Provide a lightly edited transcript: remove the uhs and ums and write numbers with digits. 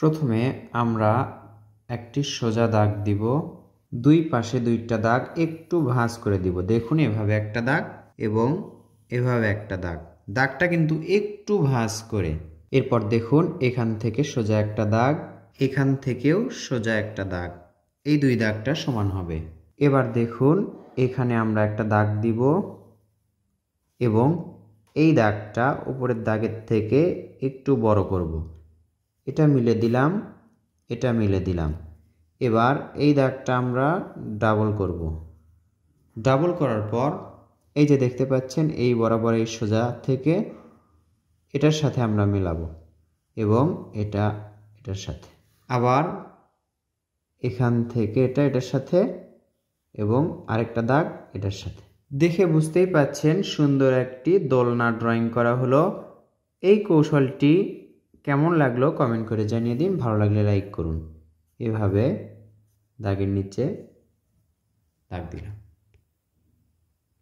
প্রথমে আমরা একটি সোজা দাগ দিব, দুই পাশে দুইটা দাগ একটু ভাঁজ করে দিব। দেখুন এভাবে একটা দাগ এবং এভাবে একটা দাগ, দাগটা কিন্তু একটু ভাঁজ করে। এরপর দেখুন এখান থেকে সোজা একটা দাগ, এখান থেকেও সোজা একটা দাগ, এই দুই দাগটা সমান হবে। এবার দেখুন এখানে আমরা একটা দাগ দিব এবং এই দাগটা উপরের দাগের থেকে একটু বড় করব। এটা মিলে দিলাম, এটা মিলে দিলাম। এবার এই দাগটা আমরা ডাবল করব। ডাবল করার পর এই যে দেখতে পাচ্ছেন এই বরাবর এই সোজা থেকে এটার সাথে আমরা মেলাবো এবং এটা এটার সাথে, আবার এখান থেকে এটা এটার সাথে এবং আরেকটা দাগ এটার সাথে। দেখে বুঝতেই পাচ্ছেন সুন্দর একটি দোলনা ড্রয়িং করা হলো। এই কৌশলটি কেমন লাগলো কমেন্ট করে জানিয়ে দিন, ভালো লাগলে লাইক করুন। এভাবে দাগের নিচে দাগ দিলাম।